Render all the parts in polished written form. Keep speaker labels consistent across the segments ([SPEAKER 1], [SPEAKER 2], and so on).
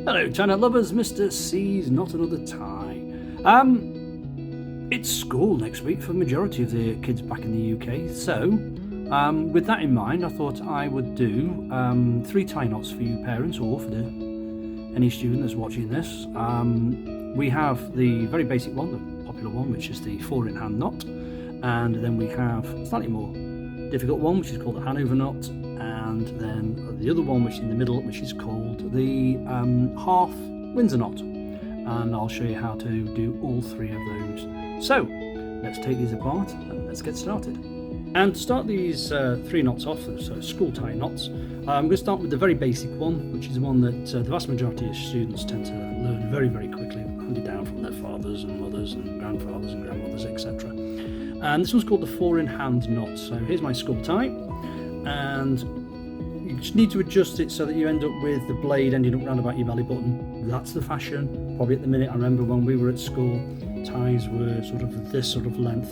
[SPEAKER 1] Hello, China lovers. Mr. C's Not Another Tie. It's school next week for the majority of the kids back in the UK. So, with that in mind, I thought I would do 3 tie knots for you parents or for any student that's watching this. We have the very basic one, the popular one, which is the 4-in-hand knot, and then we have a slightly more difficult one, which is called the Hanover Knot, and then the other one, which is in the middle, which is called the half Windsor knot. And I'll show you how to do all 3 of those. So let's take these apart and let's get started. And to start these 3 knots off, so school tie knots, I'm going to start with the very basic one, which is one that the vast majority of students tend to learn very, very quickly, handed down from their fathers and mothers and grandfathers and grandmothers, etc. And this one's called the 4-in-hand knot. So here's my school tie, and you just need to adjust it so that you end up with the blade ending up round about your belly button. That's the fashion. Probably at the minute, I remember when we were at school, ties were sort of this sort of length.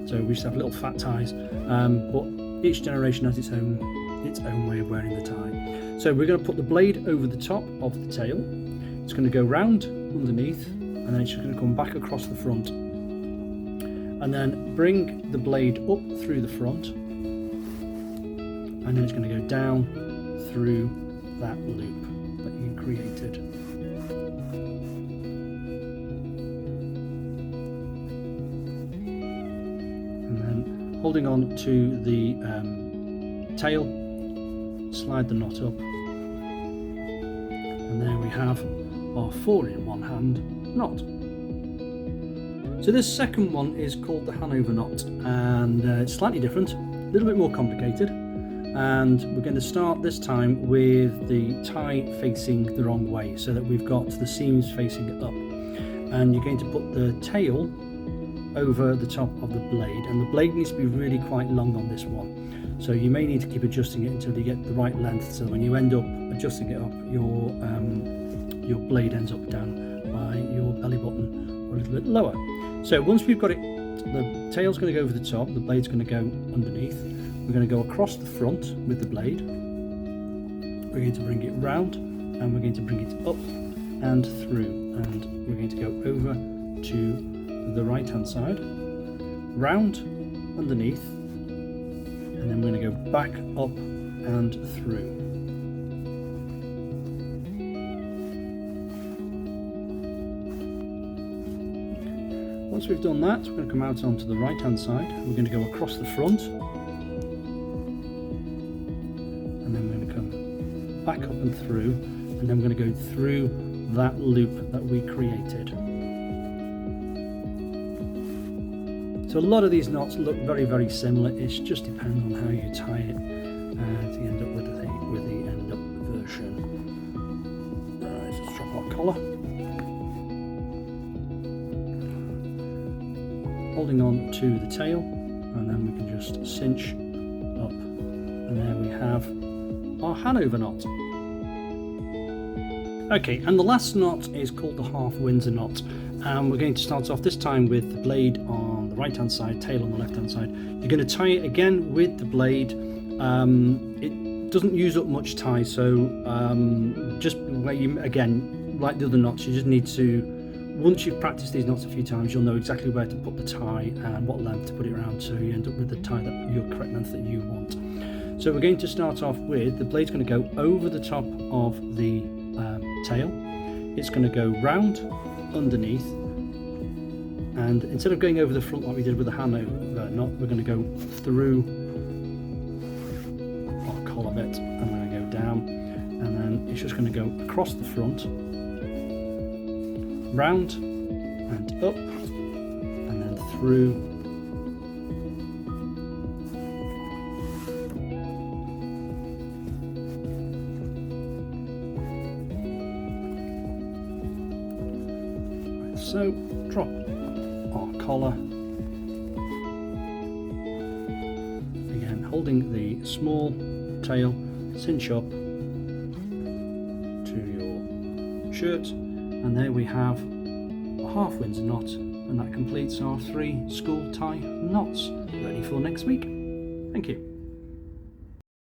[SPEAKER 1] So we used to have little fat ties, but each generation has its own way of wearing the tie. So we're going to put the blade over the top of the tail. It's going to go round underneath, and then it's just going to come back across the front. And then bring the blade up through the front, and then it's going to go down through that loop that you created. And then holding on to the tail, slide the knot up, and there we have our 4-in-1-hand knot. So this second one is called the Hanover Knot, and it's slightly different, a little bit more complicated, and we're going to start this time with the tie facing the wrong way, so that we've got the seams facing up, and you're going to put the tail over the top of the blade, and the blade needs to be really quite long on this one, so you may need to keep adjusting it until you get the right length, so when you end up adjusting it up, your blade ends up down by your belly button or a little bit lower. So once we've got it, the tail's going to go over the top, the blade's going to go underneath. We're going to go across the front with the blade. We're going to bring it round, and we're going to bring it up and through, and we're going to go over to the right hand side, round underneath, and then we're going to go back up and through. Once we've done that, we're going to come out onto the right hand side. We're going to go across the front, and then we're going to come back up and through, and then we're going to go through that loop that we created. So a lot of these knots look very, very similar. It just depends on how you tie it to end up with the end up version. Right, let's drop our collar. Holding on to the tail, and then we can just cinch up, and there we have our Hanover knot. Okay, and the last knot is called the half Windsor knot, and we're going to start off this time with the blade on the right hand side, tail on the left hand side. You're going to tie it again with the blade. It doesn't use up much tie, so just where you, again, like the other knots, you just need to, once you've practiced these knots a few times, you'll know exactly where to put the tie and what length to put it around, so you end up with the tie that your correct length that you want. So we're going to start off with the blade's going to go over the top of the tail. It's going to go round underneath, and instead of going over the front like we did with the Hanover knot, we're going to go through our collar bit, and we're going to go down, and then it's just going to go across the front, round and up, and then through, like so. Drop our collar, again holding the small tail, cinch up to your shirt. And there we have a half Windsor knot, and that completes our 3 school tie knots, ready for next week. Thank you.